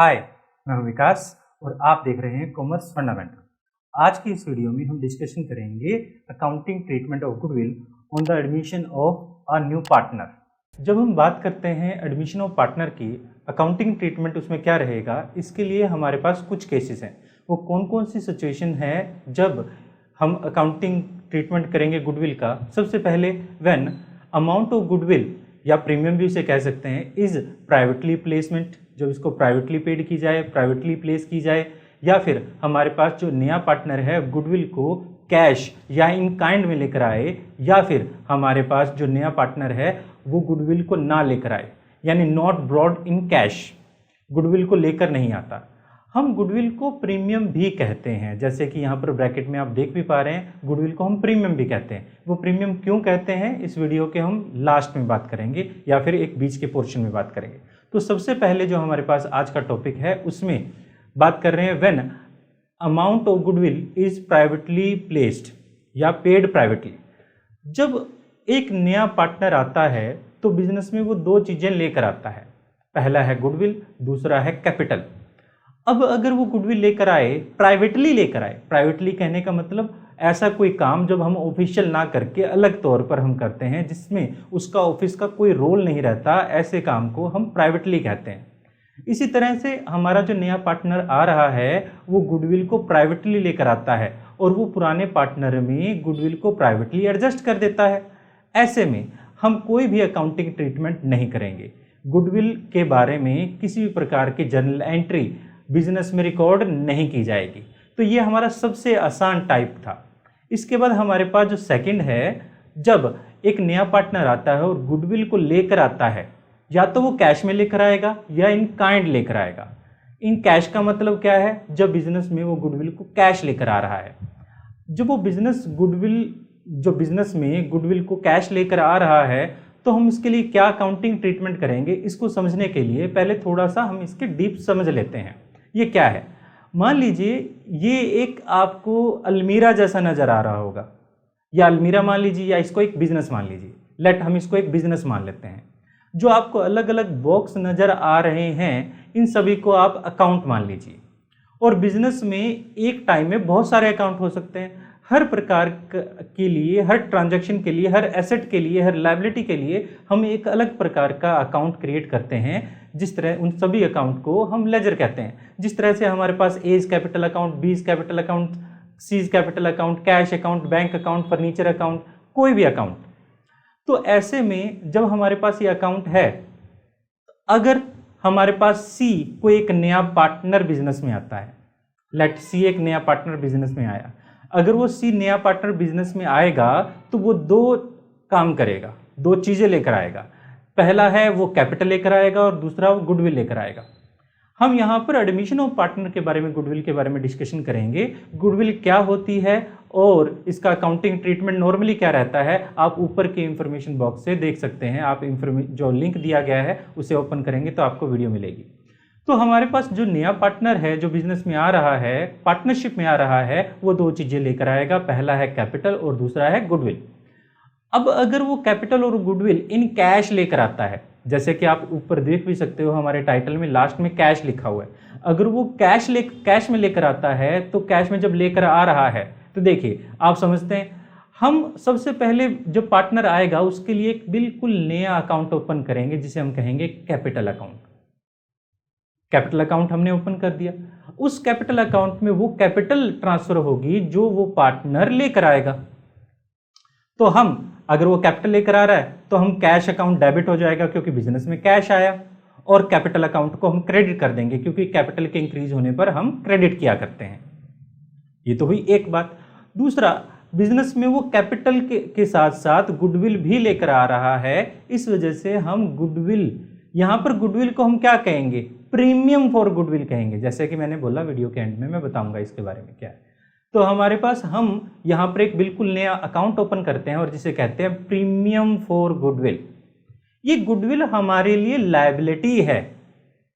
हाय, मैं हूं विकास और आप देख रहे हैं कॉमर्स फंडामेंटल। आज की इस वीडियो में हम डिस्कशन करेंगे accounting treatment of goodwill on the admission of a new partner. जब हम बात करते हैं एडमिशन ऑफ पार्टनर की, अकाउंटिंग ट्रीटमेंट उसमें क्या रहेगा, इसके लिए हमारे पास कुछ केसेस हैं। वो कौन कौन सी सिचुएशन है जब हम अकाउंटिंग ट्रीटमेंट करेंगे गुडविल का। सबसे पहले व्हेन अमाउंट ऑफ गुडविल या प्रीमियम भी उसे कह सकते हैं इज प्राइवेटली प्लेसमेंट, जब इसको प्राइवेटली पेड की जाए, प्राइवेटली प्लेस की जाए, या फिर हमारे पास जो नया पार्टनर है गुडविल को कैश या इन काइंड में लेकर आए, या फिर हमारे पास जो नया पार्टनर है वो गुडविल को ना लेकर आए, यानी not brought in cash, goodwill को लेकर नहीं आता। हम गुडविल को प्रीमियम भी कहते हैं, जैसे कि यहाँ पर ब्रैकेट में आप देख भी पा रहे हैं, गुडविल को हम प्रीमियम भी कहते हैं। वो प्रीमियम क्यों कहते हैं इस वीडियो के हम लास्ट में बात करेंगे, या फिर एक बीच के पोर्शन में बात करेंगे। तो सबसे पहले जो हमारे पास आज का टॉपिक है उसमें बात कर रहे हैं when amount of goodwill is privately placed या पेड प्राइवेटली। जब एक नया पार्टनर आता है तो बिजनेस में वो दो चीजें लेकर आता है, पहला है गुडविल, दूसरा है कैपिटल। अब अगर वो गुडविल लेकर आए, प्राइवेटली लेकर आए, प्राइवेटली कहने का मतलब ऐसा कोई काम जब हम ऑफिशियल ना करके अलग तौर पर हम करते हैं जिसमें उसका ऑफिस का कोई रोल नहीं रहता, ऐसे काम को हम प्राइवेटली कहते हैं। इसी तरह से हमारा जो नया पार्टनर आ रहा है वो गुडविल को प्राइवेटली लेकर आता है और वो पुराने पार्टनर में गुडविल को प्राइवेटली एडजस्ट कर देता है। ऐसे में हम कोई भी अकाउंटिंग ट्रीटमेंट नहीं करेंगे। गुडविल के बारे में किसी भी प्रकार की जर्नल एंट्री बिजनेस में रिकॉर्ड नहीं की जाएगी। तो ये हमारा सबसे आसान टाइप था। इसके बाद हमारे पास जो सेकंड है, जब एक नया पार्टनर आता है और गुडविल को लेकर आता है, या तो वो कैश में लेकर आएगा या इन काइंड लेकर आएगा। इन कैश का मतलब क्या है, जब बिजनेस में वो गुडविल को कैश लेकर आ रहा है। जब वो बिजनेस में गुडविल को कैश लेकर आ रहा है तो हम इसके लिए क्या अकाउंटिंग ट्रीटमेंट करेंगे, इसको समझने के लिए पहले थोड़ा सा हम इसके डीप समझ लेते हैं। ये क्या है, मान लीजिए ये एक आपको अलमीरा जैसा नजर आ रहा होगा, या अलमीरा मान लीजिए, या इसको एक बिजनेस मान लीजिए। हम इसको एक बिजनेस मान लेते हैं। जो आपको अलग अलग बॉक्स नजर आ रहे हैं इन सभी को आप अकाउंट मान लीजिए। और बिजनेस में एक टाइम में बहुत सारे अकाउंट हो सकते हैं। हर प्रकार के लिए, हर ट्रांजैक्शन के लिए, हर एसेट के लिए, हर लायबिलिटी के लिए हम एक अलग प्रकार का अकाउंट क्रिएट करते हैं। जिस तरह उन सभी अकाउंट को हम लेजर कहते हैं। जिस तरह से हमारे पास A's capital account, B's capital account, C's capital account, cash account, bank account, furniture account, कोई भी अकाउंट। तो ऐसे में जब हमारे पास ये अकाउंट है, अगर हमारे पास सी कोई एक नया पार्टनर बिजनेस में आता है, लेट सी एक नया पार्टनर बिजनेस में आया, अगर वो सी नया पार्टनर बिजनेस में आएगा तो वो दो काम करेगा, दो चीजें लेकर आएगा। पहला है वो कैपिटल लेकर आएगा और दूसरा वो गुडविल लेकर आएगा। हम यहाँ पर एडमिशन ऑफ पार्टनर के बारे में, गुडविल के बारे में डिस्कशन करेंगे। गुडविल क्या होती है और इसका अकाउंटिंग ट्रीटमेंट नॉर्मली क्या रहता है, आप ऊपर के इंफॉर्मेशन बॉक्स से देख सकते हैं। आप जो लिंक दिया गया है उसे ओपन करेंगे तो आपको वीडियो मिलेगी। तो हमारे पास जो नया पार्टनर है जो बिजनेस में आ रहा है, पार्टनरशिप में आ रहा है, वो दो चीजें लेकर आएगा, पहला है कैपिटल और दूसरा है गुडविल। अब अगर वो कैपिटल और गुडविल इन कैश लेकर आता है, जैसे कि आप ऊपर देख भी सकते हो हमारे टाइटल में लास्ट में कैश लिखा हुआ है। अगर वो कैश में लेकर आता है तो कैश में जब लेकर आ रहा है तो देखिए आप समझते हैं, हम सबसे पहले जब पार्टनर आएगा उसके लिए एक बिल्कुल नया अकाउंट ओपन करेंगे जिसे हम कहेंगे कैपिटल अकाउंट। कैपिटल अकाउंट हमने ओपन कर दिया। उस कैपिटल अकाउंट में वो कैपिटल ट्रांसफर होगी जो वो पार्टनर लेकर आएगा। तो हम अगर वो कैपिटल लेकर आ रहा है तो हम कैश अकाउंट डेबिट हो जाएगा क्योंकि बिजनेस में कैश आया, और कैपिटल अकाउंट को हम क्रेडिट कर देंगे क्योंकि कैपिटल के इंक्रीज होने पर हम क्रेडिट किया करते हैं। ये तो हुई एक बात। दूसरा, बिजनेस में वो कैपिटल के साथ साथ गुडविल भी लेकर आ रहा है। इस वजह से हम गुडविल, यहां पर गुडविल को हम क्या कहेंगे, प्रीमियम फॉर गुडविल कहेंगे। जैसे कि मैंने बोला वीडियो के एंड में मैं बताऊंगा इसके बारे में क्या है। तो हमारे पास हम यहाँ पर एक बिल्कुल नया अकाउंट ओपन करते हैं और जिसे कहते हैं प्रीमियम फॉर गुडविल। ये गुडविल हमारे लिए लायबिलिटी है।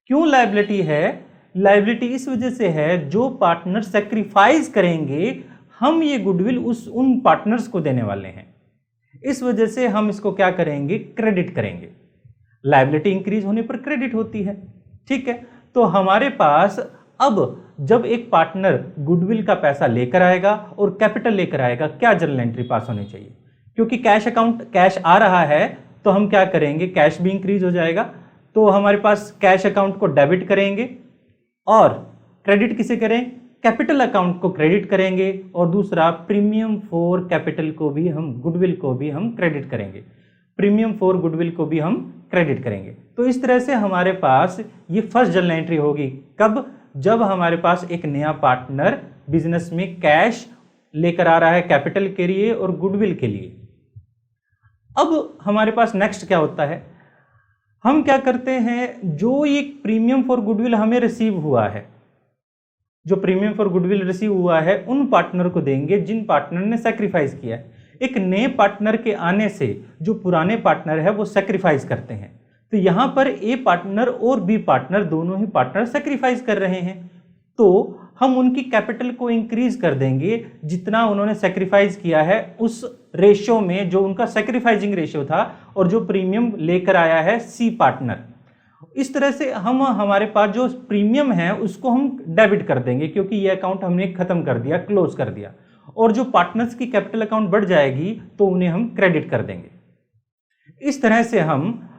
क्यों लायबिलिटी है? लायबिलिटी इस वजह से है जो पार्टनर सेक्रीफाइस करेंगे हम ये गुडविल उन पार्टनर्स को देने वाले हैं। इस वजह से हम इसको क्या करेंगे, क्रेडिट करेंगे। लायबिलिटी इंक्रीज होने पर क्रेडिट होती है, ठीक है। तो हमारे पास अब जब एक पार्टनर गुडविल का पैसा लेकर आएगा और कैपिटल लेकर आएगा, क्या जर्नल एंट्री पास होनी चाहिए? क्योंकि कैश आ रहा है तो हम क्या करेंगे, कैश भी इंक्रीज हो जाएगा, तो हमारे पास कैश अकाउंट को डेबिट करेंगे और क्रेडिट किसे करें, कैपिटल अकाउंट को क्रेडिट करेंगे, और दूसरा प्रीमियम फॉर कैपिटल को भी हम, गुडविल को भी हम क्रेडिट करेंगे, प्रीमियम फॉर गुडविल को भी हम क्रेडिट करेंगे। तो इस तरह से हमारे पास ये फर्स्ट जर्नल एंट्री होगी। कब? जब हमारे पास एक नया पार्टनर बिजनेस में कैश लेकर आ रहा है कैपिटल के लिए और गुडविल के लिए। अब हमारे पास नेक्स्ट क्या होता है, हम क्या करते हैं, जो ये प्रीमियम फॉर गुडविल हमें रिसीव हुआ है, जो प्रीमियम फॉर गुडविल रिसीव हुआ है उन पार्टनर को देंगे जिन पार्टनर ने सैक्रिफाइस किया है। एक नए पार्टनर के आने से जो पुराने पार्टनर है वो सैक्रिफाइस करते हैं, तो यहां पर ए पार्टनर और बी पार्टनर दोनों ही पार्टनर सैक्रिफाइस कर रहे हैं, तो हम उनकी कैपिटल को इंक्रीज कर देंगे जितना उन्होंने सैक्रिफाइस किया है उस रेशियो में, जो उनका सैक्रिफाइसिंग रेशियो था और जो प्रीमियम लेकर आया है सी पार्टनर। इस तरह से हम हमारे पास जो प्रीमियम है उसको हम डेबिट कर देंगे, क्योंकि ये अकाउंट हमने खत्म कर दिया, क्लोज कर दिया, और जो पार्टनर्स की कैपिटल अकाउंट बढ़ जाएगी तो उन्हें हम क्रेडिट कर देंगे। इस तरह से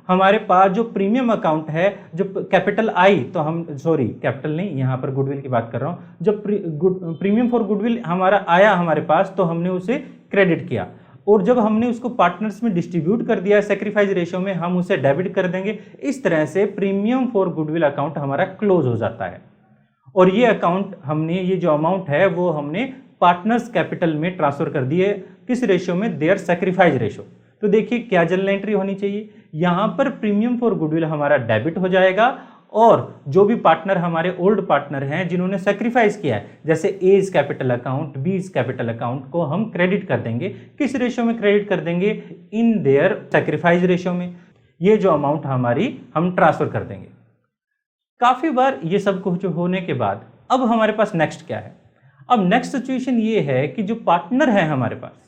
हमारे पास जो प्रीमियम अकाउंट है, जो कैपिटल आई, तो हम कैपिटल नहीं, यहाँ पर गुडविल की बात कर रहा हूँ, जब प्रीमियम फॉर गुडविल हमारा आया हमारे पास तो हमने उसे क्रेडिट किया, और जब हमने उसको पार्टनर्स में डिस्ट्रीब्यूट कर दिया सैक्रिफाइस रेशियो में, हम उसे डेबिट कर देंगे। इस तरह से प्रीमियम फॉर गुडविल अकाउंट हमारा क्लोज हो जाता है, और ये अकाउंट हमने, ये जो अमाउंट है वो हमने पार्टनर्स कैपिटल में ट्रांसफर कर दिए, किस रेशियो में, देयर सैक्रिफाइस रेशियो। तो देखिए क्या जर्नल एंट्री होनी चाहिए, यहां पर प्रीमियम फॉर गुडविल हमारा डेबिट हो जाएगा, और जो भी पार्टनर हमारे ओल्ड पार्टनर हैं जिन्होंने सैक्रिफाइस किया है, जैसे as capital account, B's capital account को हम क्रेडिट कर देंगे। किस रेशियो में क्रेडिट कर देंगे, इन देयर सैक्रिफाइस रेशियो में, ये जो अमाउंट हमारी हम ट्रांसफर कर देंगे। काफी बार ये सब कुछ होने के बाद अब हमारे पास नेक्स्ट क्या है, अब नेक्स्ट सिचुएशन ये है कि जो पार्टनर है हमारे पास,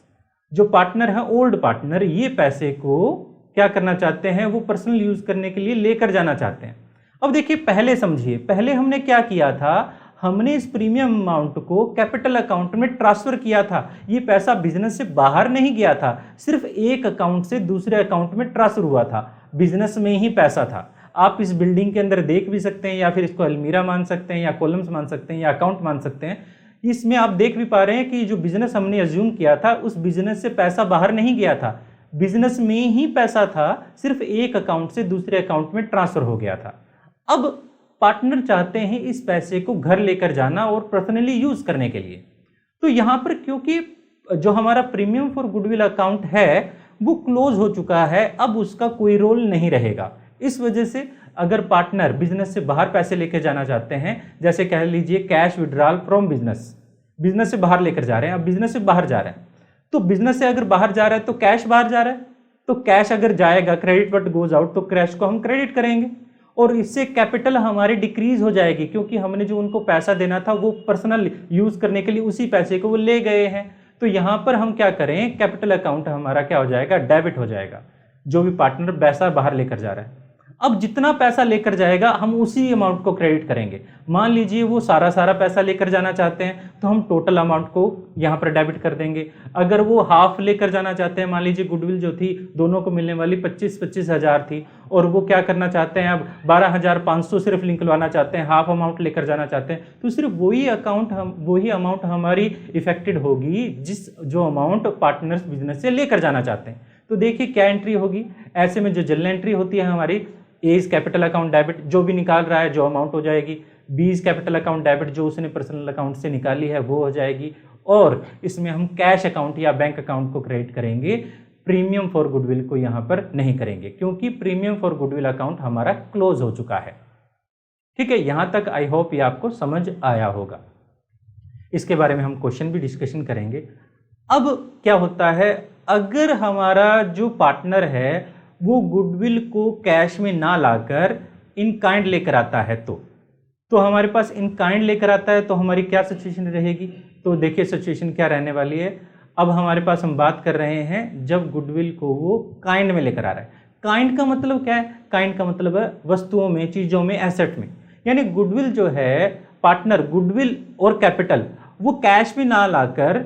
जो पार्टनर है ओल्ड पार्टनर, ये पैसे को क्या करना चाहते हैं, वो पर्सनल यूज करने के लिए लेकर जाना चाहते हैं। अब देखिए पहले समझिए, पहले हमने क्या किया था, हमने इस प्रीमियम अमाउंट को कैपिटल अकाउंट में ट्रांसफर किया था, ये पैसा बिजनेस से बाहर नहीं गया था, सिर्फ एक अकाउंट से दूसरे अकाउंट में ट्रांसफर हुआ था, बिजनेस में ही पैसा था। आप इस बिल्डिंग के अंदर देख भी सकते हैं, या फिर इसको अलमीरा मान सकते हैं, या कॉलम्स मान सकते हैं, या अकाउंट मान सकते हैं। इसमें आप देख भी पा रहे हैं कि जो बिजनेस हमने अज्यूम किया था उस बिजनेस से पैसा बाहर नहीं गया था, बिजनेस में ही पैसा था, सिर्फ एक अकाउंट से दूसरे अकाउंट में ट्रांसफर हो गया था। अब पार्टनर चाहते हैं इस पैसे को घर लेकर जाना और पर्सनली यूज करने के लिए, तो यहां पर क्योंकि जो हमारा प्रीमियम फॉर गुडविल अकाउंट है वो क्लोज हो चुका है, अब उसका कोई रोल नहीं रहेगा। इस वजह से अगर पार्टनर बिजनेस से बाहर पैसे लेकर जाना चाहते हैं, जैसे कह लीजिए cash withdrawal from business, business से बाहर लेकर जा रहे हैं, अब बिजनेस से बाहर जा रहे हैं, तो बिजनेस से अगर बाहर जा रहा है तो कैश बाहर जा रहा है, तो कैश अगर जाएगा, क्रेडिट व्हाट गोज आउट, तो कैश को हम क्रेडिट करेंगे, और इससे कैपिटल हमारी डिक्रीज हो जाएगी, क्योंकि हमने जो उनको पैसा देना था वो पर्सनल यूज करने के लिए उसी पैसे को वो ले गए हैं। तो यहां पर हम क्या करें, कैपिटल अकाउंट हमारा क्या हो जाएगा, डेबिट हो जाएगा, जो भी पार्टनर पैसा बाहर लेकर जा रहा है। अब जितना पैसा लेकर जाएगा हम उसी अमाउंट को क्रेडिट करेंगे। मान लीजिए वो सारा पैसा लेकर जाना चाहते हैं तो हम टोटल अमाउंट को यहाँ पर डेबिट कर देंगे। अगर वो हाफ लेकर जाना चाहते हैं, मान लीजिए गुडविल जो थी दोनों को मिलने वाली 25-25 हज़ार थी, और वो क्या करना चाहते हैं, अब 12,500 सिर्फ निकलवाना चाहते हैं, हाफ अमाउंट लेकर जाना चाहते हैं, तो सिर्फ वही अमाउंट हमारी इफेक्टेड होगी जो अमाउंट पार्टनर्स बिजनेस से लेकर जाना चाहते हैं। तो देखिए क्या एंट्री होगी, ऐसे में जो जर्नल एंट्री होती है हमारी, एज कैपिटल अकाउंट डेबिट जो भी निकाल रहा है जो अमाउंट हो जाएगी, बीज कैपिटल अकाउंट डेबिट जो उसने पर्सनल अकाउंट से निकाली है वो हो जाएगी, और इसमें हम कैश अकाउंट या बैंक अकाउंट को क्रेडिट करेंगे, प्रीमियम फॉर गुडविल को यहाँ पर नहीं करेंगे, क्योंकि प्रीमियम फॉर गुडविल अकाउंट हमारा क्लोज हो चुका है। ठीक है, यहाँ तक आई होप ये आपको समझ आया होगा। इसके बारे में हम क्वेश्चन भी डिस्कशन करेंगे। अब क्या होता है, अगर हमारा जो पार्टनर है वो गुडविल को कैश में ना लाकर इन काइंड लेकर आता है, तो हमारे पास इन काइंड लेकर आता है तो हमारी क्या सिचुएशन रहेगी। तो देखिए सिचुएशन क्या रहने वाली है। अब हमारे पास हम बात कर रहे हैं जब गुडविल को वो काइंड में लेकर आ रहा है। काइंड का मतलब क्या है, काइंड का मतलब है वस्तुओं में, चीज़ों में, एसेट में, यानी गुडविल जो है पार्टनर, गुडविल और कैपिटल वो कैश में ना लाकर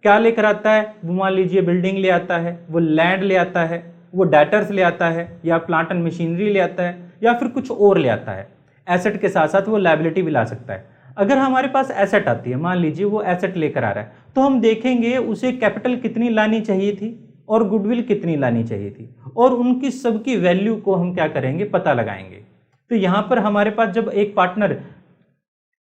क्या लेकर आता है, वो मान लीजिए बिल्डिंग ले आता है, वो लैंड ले आता है, वो डेटर्स ले आता है, या प्लांट एंड मशीनरी ले आता है, या फिर कुछ और ले आता है। एसेट के साथ साथ वो लायबिलिटी भी ला सकता है। अगर हमारे पास एसेट आती है, मान लीजिए वो एसेट लेकर आ रहा है, तो हम देखेंगे उसे कैपिटल कितनी लानी चाहिए थी और गुडविल कितनी लानी चाहिए थी, और उनकी सबकी वैल्यू को हम क्या करेंगे, पता लगाएंगे। तो यहां पर हमारे पास जब एक पार्टनर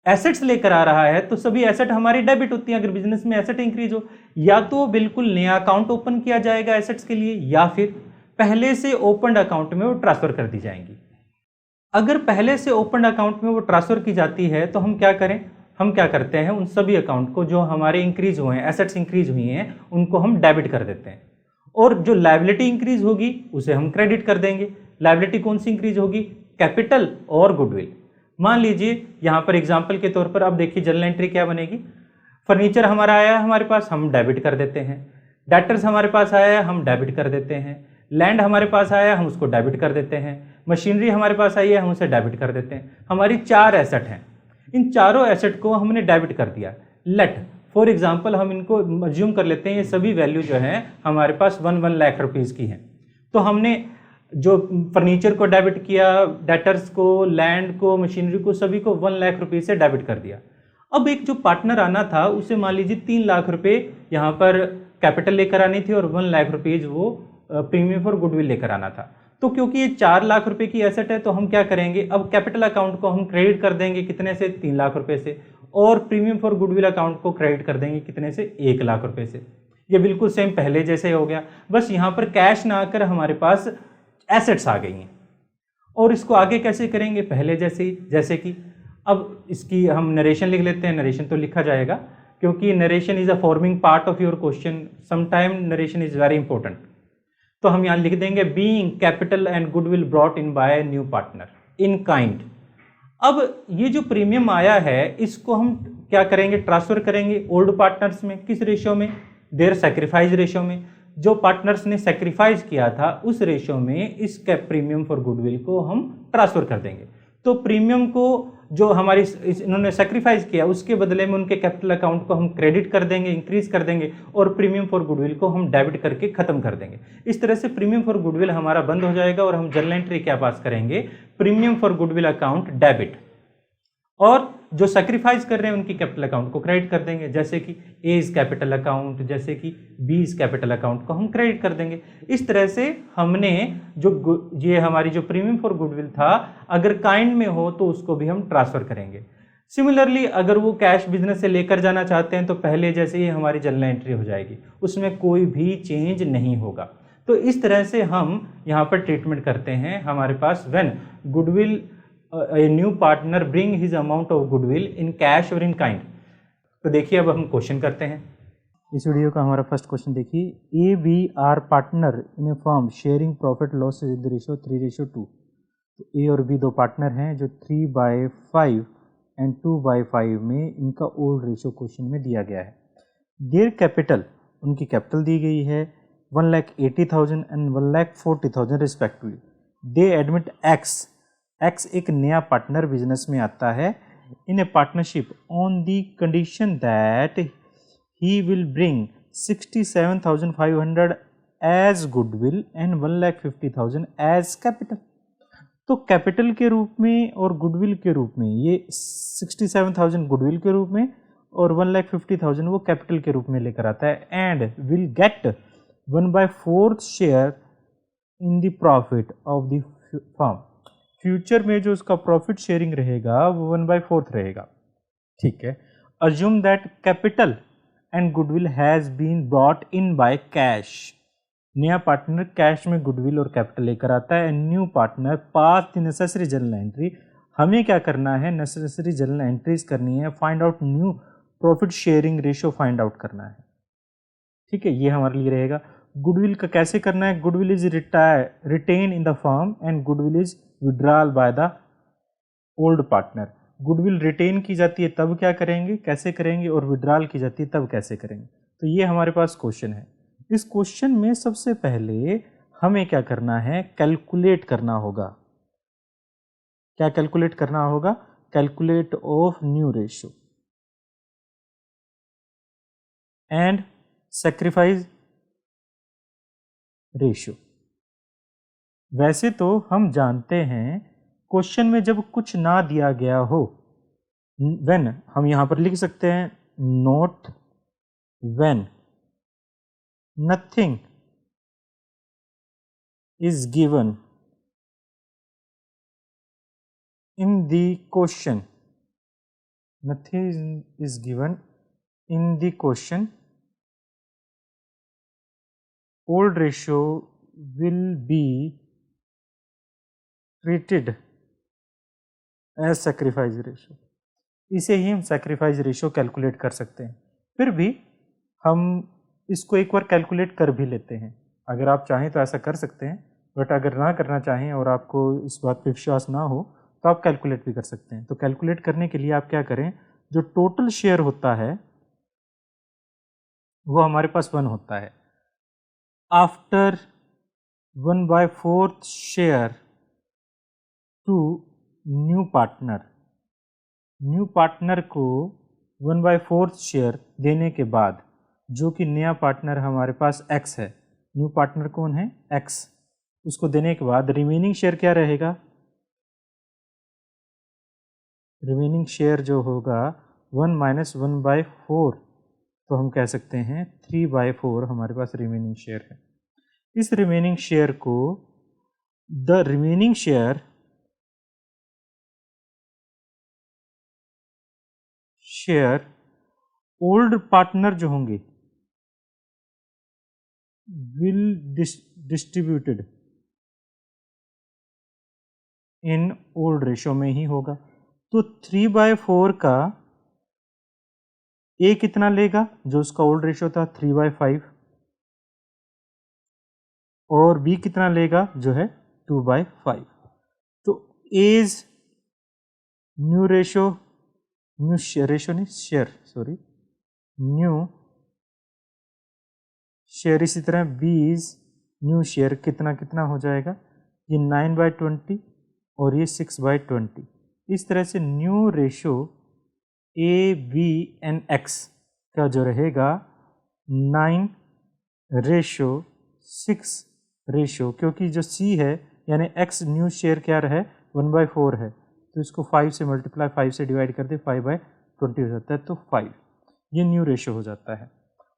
एसेट्स लेकर आ रहा है तो सभी एसेट हमारी डेबिट होती है। अगर बिजनेस में एसेट इंक्रीज हो, या तो बिल्कुल नया अकाउंट ओपन किया जाएगा एसेट्स के लिए, या फिर पहले से ओपन अकाउंट में वो ट्रांसफर कर दी जाएंगी। अगर पहले से ओपन अकाउंट में वो ट्रांसफर की जाती है तो हम क्या करें, हम क्या करते हैं, उन सभी अकाउंट को जो हमारे इंक्रीज हुए हैं, एसेट्स इंक्रीज हुई हैं, उनको हम डेबिट कर देते हैं, और जो लायबिलिटी इंक्रीज होगी उसे हम क्रेडिट कर देंगे। लायबिलिटी कौन सी इंक्रीज होगी, कैपिटल और गुडविल। मान लीजिए यहां पर एग्जांपल के तौर पर अब देखिए जर्नल एंट्री क्या बनेगी। फर्नीचर हमारा आया है हमारे पास, हम डेबिट कर देते हैं। डेटर्स हमारे पास आया है, हम डेबिट कर देते हैं। लैंड हमारे पास आया है, हम उसको डेबिट कर देते हैं। मशीनरी हमारे पास आई है, हम उसे डेबिट कर देते हैं। हमारी 4 एसेट हैं, इन चारों एसेट को हमने डेबिट कर दिया। लेट फॉर एग्जाम्पल हम इनको अज्यूम कर लेते हैं, ये सभी वैल्यू जो है हमारे पास 1 लाख रुपीज़ की हैं। तो हमने जो फर्नीचर को डेबिट किया, डेटर्स को, लैंड को, मशीनरी को, सभी को 1 लाख रुपये से डेबिट कर दिया। अब एक जो पार्टनर आना था उसे मान लीजिए 3 लाख रुपए यहाँ पर कैपिटल लेकर आनी थी और 1 लाख रुपीज़ वो प्रीमियम फॉर गुडविल लेकर आना था। तो क्योंकि ये 4 लाख रुपए की एसेट है तो हम क्या करेंगे, अब कैपिटल अकाउंट को हम क्रेडिट कर देंगे कितने से, 3 लाख रुपए से, और प्रीमियम फॉर गुडविल अकाउंट को क्रेडिट कर देंगे कितने से, 1 लाख रुपए से। ये बिल्कुल सेम पहले जैसे हो गया, बस यहाँ पर कैश ना आकर हमारे पास एसेट्स आ गई हैं। और इसको आगे कैसे करेंगे, पहले जैसे ही, जैसे कि अब इसकी हम नरेशन लिख लेते हैं। नरेशन तो लिखा जाएगा क्योंकि narration is a forming part of your question, sometime narration is very important. तो हम यहाँ लिख देंगे being capital and goodwill brought in by new partner in kind. अब ये जो प्रीमियम आया है इसको हम क्या करेंगे, ट्रांसफर करेंगे ओल्ड पार्टनर्स में। किस रेशियो में, देयर सैक्रिफाइस रेशियो में। जो पार्टनर्स ने सैक्रिफाइस किया था उस रेशियो में इस कैप प्रीमियम फॉर गुडविल को हम ट्रांसफर कर देंगे। तो प्रीमियम को जो हमारी इन्होंने सैक्रिफाइस किया उसके बदले में उनके कैपिटल अकाउंट को हम क्रेडिट कर देंगे, इंक्रीज कर देंगे, और प्रीमियम फॉर गुडविल को हम डेबिट करके खत्म कर देंगे। इस तरह से प्रीमियम फॉर गुडविल हमारा बंद हो जाएगा और हम जर्नल एंट्री क्या पास करेंगे, premium for goodwill account debit, और जो सैक्रिफाइस कर रहे हैं उनकी कैपिटल अकाउंट को क्रेडिट कर देंगे। जैसे कि ए इज कैपिटल अकाउंट, जैसे कि बी इज कैपिटल अकाउंट को हम क्रेडिट कर देंगे। इस तरह से हमने जो ये हमारी जो प्रीमियम फॉर गुडविल था अगर काइंड में हो तो उसको भी हम ट्रांसफर करेंगे। सिमिलरली अगर वो कैश बिजनेस से लेकर जाना चाहते हैं तो पहले जैसे ही हमारी जर्नल एंट्री हो जाएगी, उसमें कोई भी चेंज नहीं होगा। तो इस तरह से हम यहाँ पर ट्रीटमेंट करते हैं। हमारे पास when goodwill a new partner bring his amount of goodwill in cash or in kind। तो देखिए अब हम क्वेश्चन करते हैं। इस वीडियो का हमारा फर्स्ट क्वेश्चन देखिए, A B are partner in a firm sharing profit loss with ratio 3:2। तो ए और बी दो पार्टनर हैं जो 3/5 एंड 2/5 में इनका ओल्ड रेशियो क्वेश्चन में दिया गया है। देयर कैपिटल, उनकी कैपिटल दी गई है 1,80,000 and 1,40,000 respectively. They admit x एक नया पार्टनर बिजनेस में आता है in a partnership on the condition that he will bring 67,500 as goodwill and 1,50,000 as capital. तो कैपिटल के रूप में और गुडविल के रूप में ये 67,000 गुडविल के रूप में और 1,50,000 वो कैपिटल के रूप में लेकर आता है, and will get 1/4 share in the profit of the firm. Future में जो उसका प्रॉफिट शेयरिंग रहेगा वो 1/4 रहेगा। ठीक है, assume that capital and goodwill has been brought in by cash. नया पार्टनर कैश में गुडविल और कैपिटल लेकर आता है, and new partner pass the necessary journal entry. हमें क्या करना है, नेसेसरी जर्नल एंट्रीज करनी है, find out new profit sharing ratio find out करना है। ठीक है, ये हमारे लिए रहेगा। गुडविल का कैसे करना है, goodwill is retain in the firm and goodwill is withdrawal by the old partner. Goodwill retain की जाती है तब क्या करेंगे, कैसे करेंगे, और विड्रॉल की जाती है तब कैसे करेंगे। तो ये हमारे पास क्वेश्चन है। इस क्वेश्चन में सबसे पहले हमें क्या करना है, कैलकुलेट करना होगा। क्या कैलकुलेट करना होगा, calculate of new ratio and sacrifice ratio। वैसे तो हम जानते हैं क्वेश्चन में जब कुछ ना दिया गया हो, व्हेन हम यहां पर लिख सकते हैं note when nothing is given in the question, nothing is given in the question, old ratio will be treated as sacrifice ratio। इसे ही हम sacrifice ratio कैलकुलेट कर सकते हैं। फिर भी हम इसको एक बार कैलकुलेट कर भी लेते हैं, अगर आप चाहें तो ऐसा कर सकते हैं, बट अगर ना करना चाहें और आपको इस बात पे विश्वास ना हो तो आप कैलकुलेट भी कर सकते हैं। तो कैलकुलेट करने के लिए आप क्या करें, जो टोटल शेयर होता है वो हमारे पास 1 होता है। After 1/4 share to new partner, new partner को 1/4 शेयर देने के बाद, जो कि नया पार्टनर हमारे पास x है, न्यू पार्टनर कौन है x, उसको देने के बाद रिमेनिंग शेयर क्या रहेगा, रिमेनिंग शेयर जो होगा 1 - 1/4, तो हम कह सकते हैं 3/4 हमारे पास रिमेनिंग शेयर है। इस रिमेनिंग शेयर को the remaining share old partner जो होंगे will distributed in old ratio में ही होगा। तो 3/4 का ए कितना लेगा, जो उसका ओल्ड रेशो था 3/5, और बी कितना लेगा जो है 2/5। तो as new ratio, new share ratio नहीं शेयर सॉरी न्यू शेयर, इसी तरह बीज न्यू शेयर कितना कितना हो जाएगा, ये 9/20 और ये 6/20। इस तरह से new ratio A B and X का जो रहेगा 9/6 रेशो, क्योंकि जो सी है यानी एक्स न्यू शेयर क्या रहे 1/4 है, तो इसको 5 से मल्टीप्लाई 5 से डिवाइड कर दे 5/20 हो जाता है, तो 5 ये न्यू रेशो हो जाता है।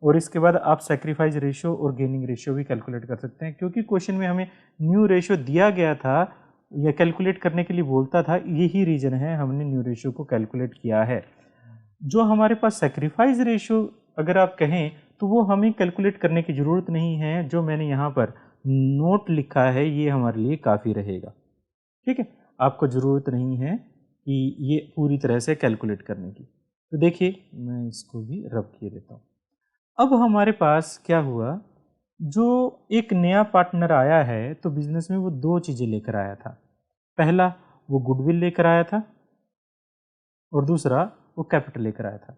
और इसके बाद आप सेक्रीफाइस रेशो और गेनिंग रेशो भी कैलकुलेट कर सकते हैं, क्योंकि क्वेश्चन में हमें न्यू रेशो दिया गया था या कैलकुलेट करने के लिए बोलता था, यही रीज़न है हमने न्यू रेशो को कैलकुलेट किया है। जो हमारे पास सेक्रीफाइस रेशो अगर आप कहें तो वो हमें कैलकुलेट करने की ज़रूरत नहीं है, जो मैंने यहाँ पर नोट लिखा है ये हमारे लिए काफ़ी रहेगा। ठीक है, आपको ज़रूरत नहीं है कि ये पूरी तरह से कैलकुलेट करने की। तो देखिए मैं इसको भी रब किए देता हूँ। अब हमारे पास क्या हुआ, जो एक नया पार्टनर आया है तो बिजनेस में वो 2 चीज़ें लेकर आया था। पहला वो गुडविल लेकर आया था और दूसरा वो कैपिटल लेकर आया था।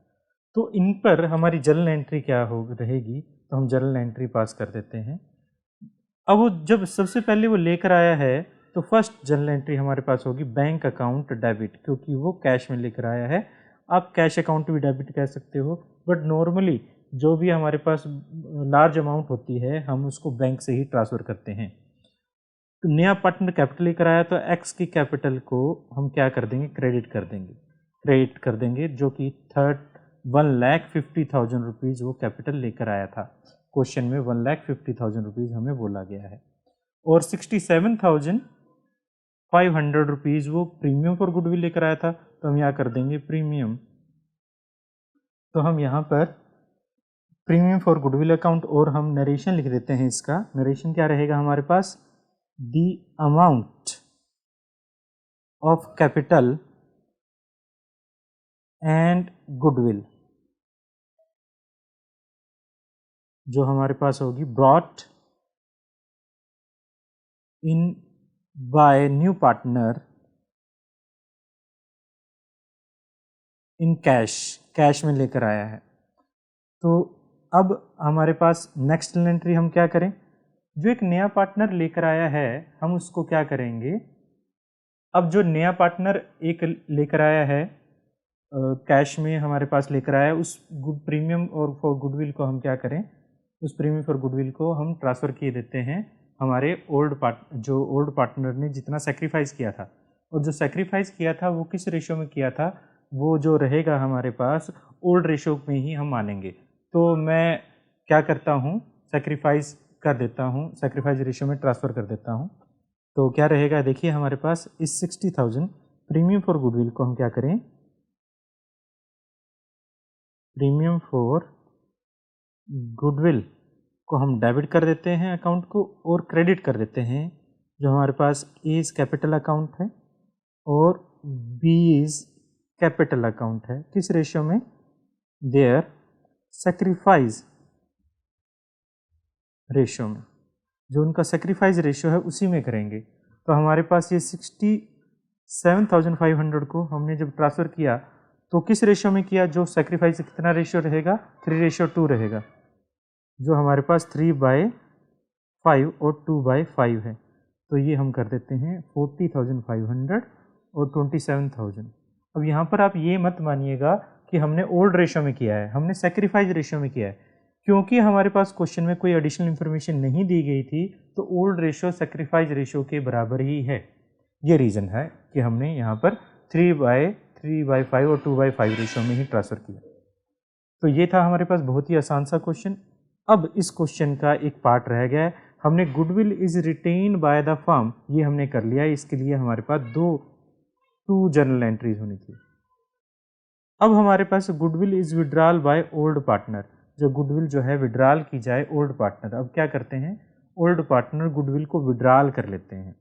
तो इन पर हमारी जर्नल एंट्री क्या हो रहेगी, तो हम जर्नल एंट्री पास कर देते हैं। अब वो जब सबसे पहले वो लेकर आया है तो फर्स्ट जर्नल एंट्री हमारे पास होगी बैंक अकाउंट डेबिट, क्योंकि वो कैश में लेकर आया है। आप कैश अकाउंट भी डेबिट कह सकते हो, बट नॉर्मली जो भी हमारे पास लार्ज अमाउंट होती है हम उसको बैंक से ही ट्रांसफ़र करते हैं। तो नया पार्टनर कैपिटल लेकर आया तो एक्स की कैपिटल को हम क्या कर देंगे, क्रेडिट कर देंगे, जो कि 1,50,000 रुपीज़ वो कैपिटल लेकर आया था। क्वेश्चन में 1,50,000 रुपीज़ हमें बोला गया है, और 67,500 रुपीज़ वो प्रीमियम फॉर गुडविल लेकर आया था, तो हम यहाँ कर देंगे प्रीमियम। तो हम यहाँ पर प्रीमियम फॉर गुडविल अकाउंट, और हम नरेशन लिख देते हैं। इसका नरेशन क्या रहेगा हमारे पास, the amount of capital and goodwill जो हमारे पास होगी brought in by new partner in cash में लेकर आया है। तो अब हमारे पास नेक्स्ट एंट्री हम क्या करें, जो एक नया पार्टनर लेकर आया है हम उसको क्या करेंगे, अब जो नया पार्टनर एक लेकर आया है कैश में हमारे पास लेकर आया है, उस गुड प्रीमियम और फॉर गुडविल को हम क्या करें, उस प्रीमियम फॉर गुडविल को हम ट्रांसफ़र किए देते हैं हमारे ओल्ड पार्टनर ने जितना सेक्रीफाइस किया था, और जो सेक्रीफाइस किया था वो किस रेशो में किया था, वो जो रहेगा हमारे पास ओल्ड रेशो में ही हम मानेंगे। तो मैं क्या करता हूँ, सेक्रीफाइस कर देता हूँ, सेक्रीफाइस रेशो में ट्रांसफ़र कर देता हूँ। तो क्या रहेगा, देखिए हमारे पास इस 60,000 प्रीमियम फॉर गुडविल को हम क्या करें, प्रीमियम फॉर गुडविल को हम डेबिट कर देते हैं अकाउंट को, और क्रेडिट कर देते हैं जो हमारे पास ए इज़ कैपिटल अकाउंट है और बी इज़ कैपिटल अकाउंट है। किस रेशियो में, देयर सेक्रीफाइस रेशियो में, जो उनका सेक्रीफाइस रेशियो है उसी में करेंगे। तो हमारे पास ये 67,500 को हमने जब ट्रांसफ़र किया तो किस रेशियो में किया, जो सेक्रीफाइस कितना रेशियो रहेगा, 3:2 रहेगा, जो हमारे पास 3/5 और 2/5 है। तो ये हम कर देते हैं 40,500 और 27,000। अब यहाँ पर आप ये मत मानिएगा कि हमने ओल्ड रेशियो में किया है, हमने सेक्रीफाइस रेशियो में किया है, क्योंकि हमारे पास क्वेश्चन में कोई एडिशनल इन्फॉर्मेशन नहीं दी गई थी, तो ओल्ड रेशियो सेक्रीफाइस रेशियो के बराबर ही है। ये रीज़न है कि हमने यहाँ पर 3/5 और 2/5 रेशियो में ही ट्रांसफ़र किया। तो ये था हमारे पास बहुत ही आसान सा क्वेश्चन। अब इस क्वेश्चन का एक पार्ट रह गया है, हमने goodwill is written by the firm, ये हमने कर लिया है। इसके लिए हमारे पास टू जर्नल एंट्रीज होनी थी। अब हमारे पास goodwill is withdrawal by old partner, जो गुडविल जो है विड्रॉल की जाए ओल्ड पार्टनर। अब क्या करते हैं, ओल्ड पार्टनर गुडविल को विड्रॉल कर लेते हैं,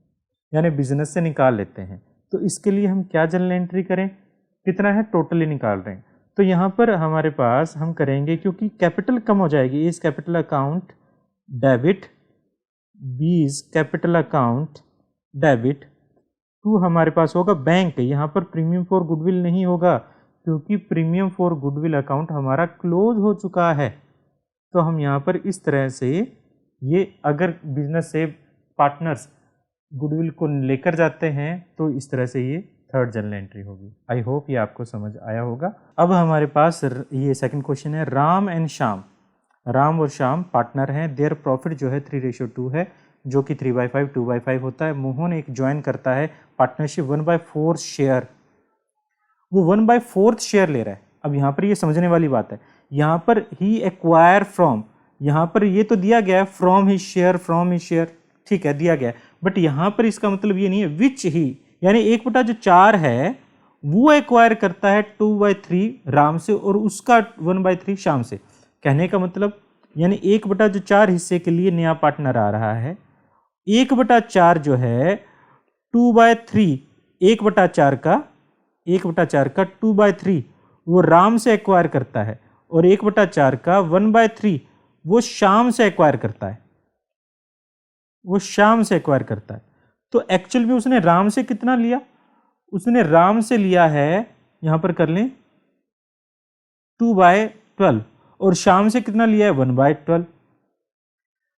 यानी बिजनेस से निकाल लेते हैं। तो इसके लिए हम क्या जर्नल एंट्री करें, कितना है टोटली निकाल रहे हैं। तो यहाँ पर हमारे पास हम करेंगे, क्योंकि कैपिटल कम हो जाएगी, इस capital account debit, B is capital account debit, to हमारे पास होगा बैंक। यहाँ पर प्रीमियम फॉर गुडविल नहीं होगा, क्योंकि प्रीमियम फॉर गुडविल अकाउंट हमारा क्लोज हो चुका है। तो हम यहाँ पर इस तरह से, ये अगर बिजनेस से पार्टनर्स गुडविल को लेकर जाते हैं तो इस तरह से ये थर्ड जर्नल एंट्री होगी। आई होप ये आपको समझ आया होगा। अब हमारे पास ये सेकंड क्वेश्चन है, राम एंड श्याम, राम और श्याम पार्टनर हैं, देयर प्रॉफिट जो है 3:2 है, जो कि 3/5 2/5 होता है। मोहन एक ज्वाइन करता है पार्टनरशिप 1/4 शेयर, वो 1/4 शेयर ले रहा है। अब यहाँ पर ये समझने वाली बात है, यहाँ पर ही एक्वायर फ्रॉम, यहाँ पर ये तो दिया गया है from he share, from he share, ठीक है दिया गया है, बट यहाँ पर इसका मतलब ये नहीं है विच ही, यानी 1/4 है वो एक्वायर करता है 2/3 राम से और उसका 1/3 श्याम से। कहने का मतलब यानी 1/4 हिस्से के लिए नया पार्टनर आ रहा है, 1/4 जो है 2/3, 1/4 का 2/3 वो राम से एक्वायर करता है, और 1/4 का 1/3 वो श्याम से एक्वायर करता है, वो श्याम से एक्वायर करता है। तो एक्चुअल में उसने राम से कितना लिया, उसने राम से लिया है, यहां पर कर लें 2/12, और श्याम से कितना लिया है 1/12।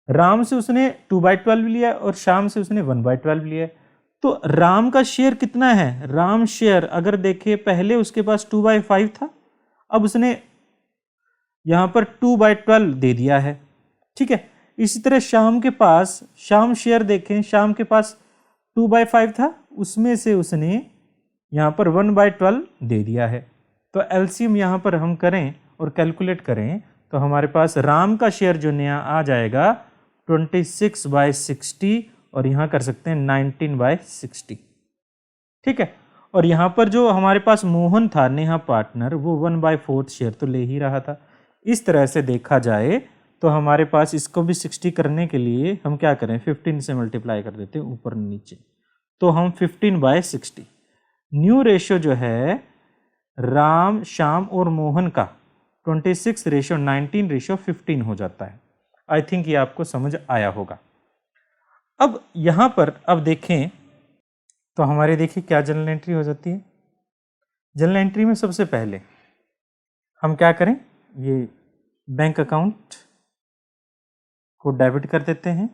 राम से उसने 2/12 लिया और श्याम से उसने 1/12 लिया है। तो राम का शेयर कितना है, राम शेयर अगर देखें पहले उसके पास 2/5 था, अब उसने यहां पर 2/12 दे दिया है, ठीक है। इसी तरह श्याम के पास, श्याम शेयर देखें, श्याम के पास 2/5 था, उसमें से उसने यहाँ पर 1/12 दे दिया है। तो एलसीएम यहाँ पर हम करें और कैलकुलेट करें तो हमारे पास राम का शेयर जो नया आ जाएगा 26/60, और यहाँ कर सकते हैं 19/60, ठीक है। और यहाँ पर जो हमारे पास मोहन था नेहा पार्टनर, वो 1/4 शेयर तो ले ही रहा था। इस तरह से देखा जाए तो हमारे पास इसको भी 60 करने के लिए हम क्या करें, 15 से मल्टीप्लाई कर देते हैं ऊपर नीचे, तो हम 15/60। न्यू रेशियो जो है राम, श्याम और मोहन का 26:19:15 हो जाता है। आई थिंक ये आपको समझ आया होगा। अब यहाँ पर अब देखें तो हमारे देखिए क्या जर्नल एंट्री हो जाती है। जर्नल एंट्री में सबसे पहले हम क्या करें, ये बैंक अकाउंट को डेबिट कर देते हैं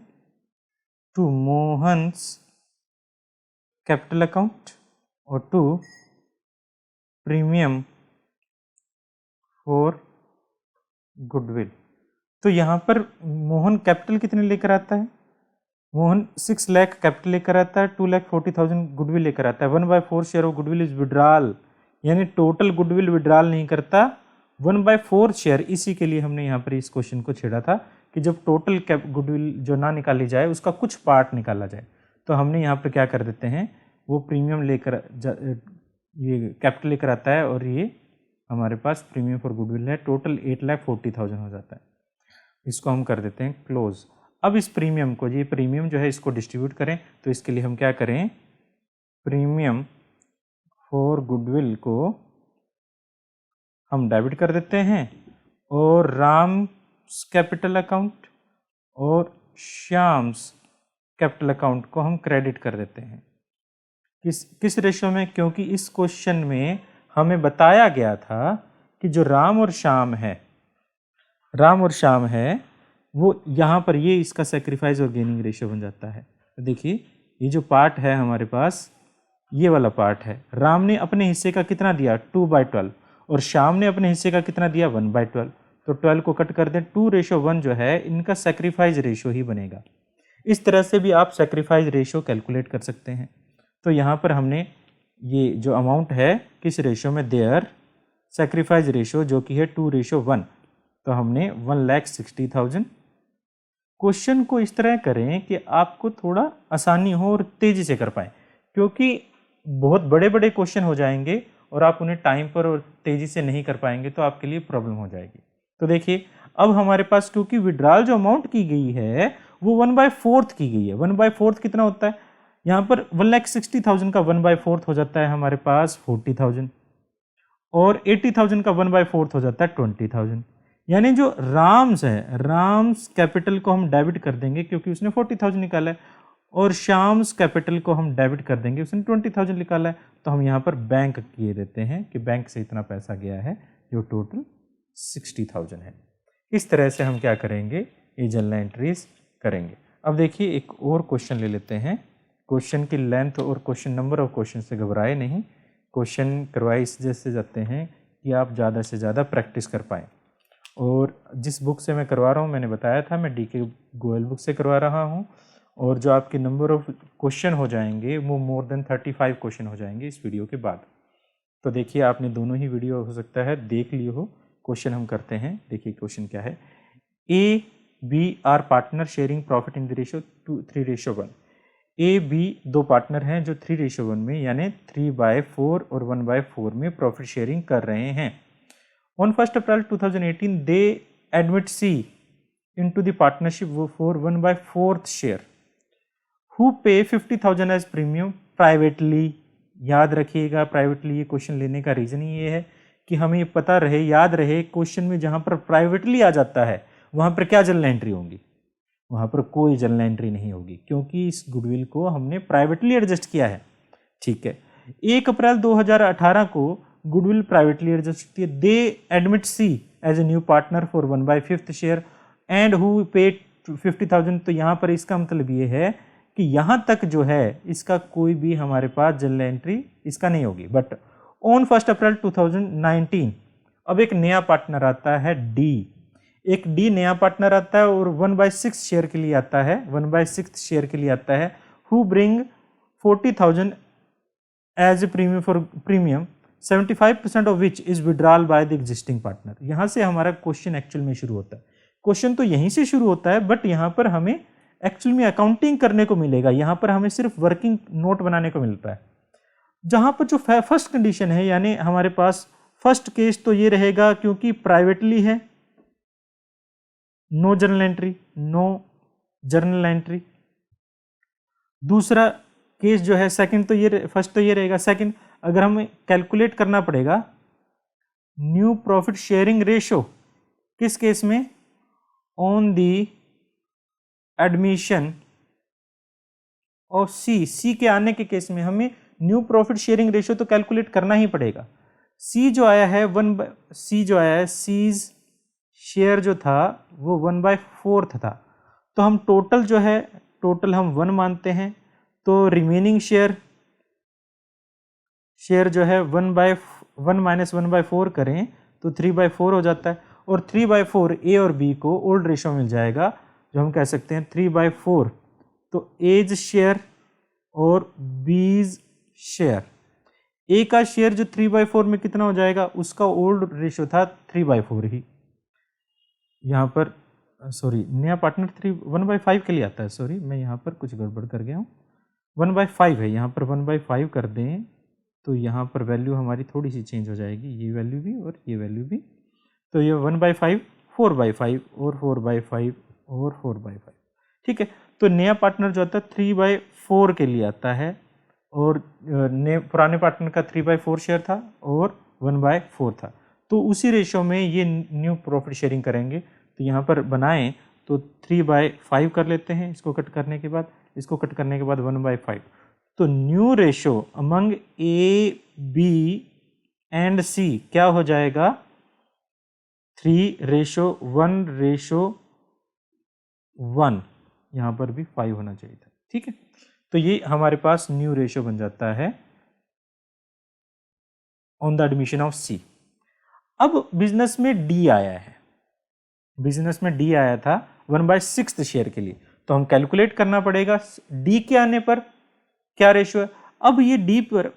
टू मोहन्स कैपिटल अकाउंट और 2 प्रीमियम फॉर गुडविल। तो यहाँ पर मोहन कैपिटल कितने लेकर आता है? मोहन 6 लाख कैपिटल लेकर आता है, 2,40,000 गुडविल लेकर आता है। 1/4 share of goodwill is withdrawal, यानी टोटल गुडविल विड्रॉल नहीं करता, 1/4 शेयर। इसी के लिए हमने यहाँ पर इस क्वेश्चन को छेड़ा था कि जब टोटल गुडविल जो ना निकाली जाए उसका कुछ पार्ट निकाला जाए। तो हमने यहाँ पर क्या कर देते हैं, वो प्रीमियम लेकर ये कैपिटल लेकर आता है और ये हमारे पास प्रीमियम फॉर गुडविल है, टोटल 8,40,000 हो जाता है। इसको हम कर देते हैं क्लोज। अब इस प्रीमियम को, ये प्रीमियम जो है इसको डिस्ट्रीब्यूट करें, तो इसके लिए हम क्या करें, प्रीमियम फॉर गुडविल को हम डेबिट कर देते हैं और राम्स कैपिटल अकाउंट और श्याम्स कैपिटल अकाउंट को हम क्रेडिट कर देते हैं। किस रेशियो में? क्योंकि इस क्वेश्चन में हमें बताया गया था कि जो राम और श्याम है वो यहाँ पर ये इसका सेक्रीफाइस और गेनिंग रेशियो बन जाता है। तो देखिए ये जो पार्ट है हमारे पास, ये वाला पार्ट है, राम ने अपने हिस्से का कितना दिया 2/12 और श्याम ने अपने हिस्से का कितना दिया 1/12। तो 12 को कट कर दें, 2:1 जो है इनका सेक्रीफाइस रेशियो ही बनेगा। इस तरह से भी आप सेक्रीफाइस रेशियो कैलकुलेट कर सकते हैं। तो यहाँ पर हमने ये जो अमाउंट है किस रेशियो में, देयर सेक्रीफाइस रेशियो जो कि है 2:1, तो हमने 1,60,000। क्वेश्चन को इस तरह करें कि आपको थोड़ा आसानी हो और तेज़ी से कर पाएँ, क्योंकि बहुत बड़े बड़े क्वेश्चन हो जाएंगे और आप उन्हें टाइम पर और तेज़ी से नहीं कर पाएंगे तो आपके लिए प्रॉब्लम हो जाएगी। तो देखिए अब हमारे पास क्योंकि विड्रॉल जो अमाउंट की गई है वो 1/4 की गई है। 1/4 कितना होता है? यहाँ पर 1,60,000 का 1/4 हो जाता है हमारे पास 40,000 और 80,000 का 1/4 हो जाता है 20,000। यानी जो राम्स है, राम्स कैपिटल को हम डेबिट कर देंगे क्योंकि उसने 40,000 निकाला है और श्याम्स कैपिटल को हम डेबिट कर देंगे, उसने 20,000 निकाला है। तो हम यहाँ पर बैंक किए देते हैं कि बैंक से इतना पैसा गया है जो टोटल 60,000 है। इस तरह से हम क्या करेंगे, ये जर्नल एंट्रीज करेंगे। अब देखिए एक और क्वेश्चन ले लेते हैं। क्वेश्चन की लेंथ और क्वेश्चन नंबर ऑफ क्वेश्चन से घबराए नहीं, क्वेश्चन करवाए इस जैसे जाते हैं कि आप ज़्यादा से ज़्यादा प्रैक्टिस कर पाएँ। और जिस बुक से मैं करवा रहा हूँ, मैंने बताया था मैं DK गोयल बुक से करवा रहा हूँ, और जो आपके नंबर ऑफ क्वेश्चन हो जाएंगे वो मोर देन 35 क्वेश्चन हो जाएंगे इस वीडियो के बाद। तो देखिए आपने दोनों ही वीडियो हो सकता है देख लिए हो। क्वेश्चन हम करते हैं, देखिए क्वेश्चन क्या है। A, B are partner sharing profit in the ratio 3:1। A, B दो पार्टनर हैं जो 3:1 में यानी 3/4 और 1/4 में प्रॉफिट शेयरिंग कर रहे हैं। On 1st April 2018, they admit C into the partnership for 1/4 share. Who pay 50,000 as premium privately? याद रखिएगा, प्राइवेटली ये क्वेश्चन लेने का रीज़न ही ये है कि हमें ये पता रहे, याद रहे, क्वेश्चन में जहाँ पर प्राइवेटली आ जाता है वहाँ पर क्या जर्नल एंट्री होंगी, वहाँ पर कोई जर्नल एंट्री नहीं होगी क्योंकि इस गुडविल को हमने प्राइवेटली एडजस्ट किया है। ठीक है, 1 अप्रैल 2018 को गुडविल प्राइवेटली एडजस्ट किए। They admit C as a new partner for 1/5 share and who paid 50,000। तो यहाँ पर इसका मतलब ये है कि यहाँ तक जो है इसका कोई भी हमारे पास जर्नल एंट्री इसका नहीं होगी। बट ऑन 1 अप्रैल 2019 अब एक नया पार्टनर आता है D, एक D नया पार्टनर आता है और 1/6 शेयर के लिए आता है, 1/6 शेयर के लिए आता है। Who bring 40,000 as a premium 75% of which is withdrawal by the existing partner. यहाँ से हमारा क्वेश्चन एक्चुअल में शुरू होता है। क्वेश्चन तो यहीं से शुरू होता है बट यहाँ पर हमें एक्चुअल में अकाउंटिंग करने को मिलेगा, यहाँ पर हमें सिर्फ वर्किंग नोट बनाने को मिलता है। जहाँ पर जो फर्स्ट कंडीशन है यानी हमारे पास फर्स्ट केस तो ये रहेगा क्योंकि प्राइवेटली है, no journal entry, no journal entry. दूसरा केस जो है सेकंड तो ये, फर्स्ट तो ये रहेगा। सेकंड अगर हमें कैलकुलेट करना पड़ेगा न्यू प्रॉफिट शेयरिंग रेशो किस केस में, ऑन दी एडमिशन ऑफ सी के आने के केस में हमें न्यू प्रॉफिट शेयरिंग रेशो तो कैलकुलेट करना ही पड़ेगा। सी जो आया है सीज शेयर जो था वो 1/4 था, तो हम टोटल जो है टोटल हम 1 मानते हैं, तो रिमेनिंग शेयर शेयर जो है 1/1 - 1/4 करें तो 3/4 हो जाता है, और 3/4 ए और बी को ओल्ड रेशो मिल जाएगा, जो हम कह सकते हैं 3/4, तो एज शेयर और बीज शेयर। ए का शेयर जो 3/4 में कितना हो जाएगा, उसका ओल्ड रेशो था 3/4 ही। यहाँ पर सॉरी, नया पार्टनर 1/5 के लिए आता है, सॉरी मैं यहाँ पर कुछ गड़बड़ कर गया हूँ, 1/5 है, यहाँ पर 1/5 कर दें तो यहाँ पर वैल्यू हमारी थोड़ी सी चेंज हो जाएगी, ये वैल्यू भी और ये वैल्यू भी, तो ये 1/5 4/5 और 4/5 और 4/5, ठीक है। तो नया पार्टनर जो आता है 3/4 के लिए आता है, और पुराने पार्टनर का 3/4 शेयर था और 1/4 था, तो उसी रेशो में ये न्यू प्रॉफिट शेयरिंग करेंगे। तो यहाँ पर बनाएं तो 3/5 कर लेते हैं, इसको कट करने के बाद, इसको कट करने के बाद 1/5, तो new ratio among A B and C क्या हो जाएगा, 3:1:1, यहाँ पर भी 5 होना चाहिए था, ठीक है। तो ये हमारे पास न्यू रेशो बन जाता है ऑन द एडमिशन ऑफ सी। अब बिजनेस में डी आया है, बिजनेस में डी आया था 1/6 शेयर के लिए, तो हम कैलकुलेट करना पड़ेगा डी के आने पर क्या रेशो है। अब ये डी पर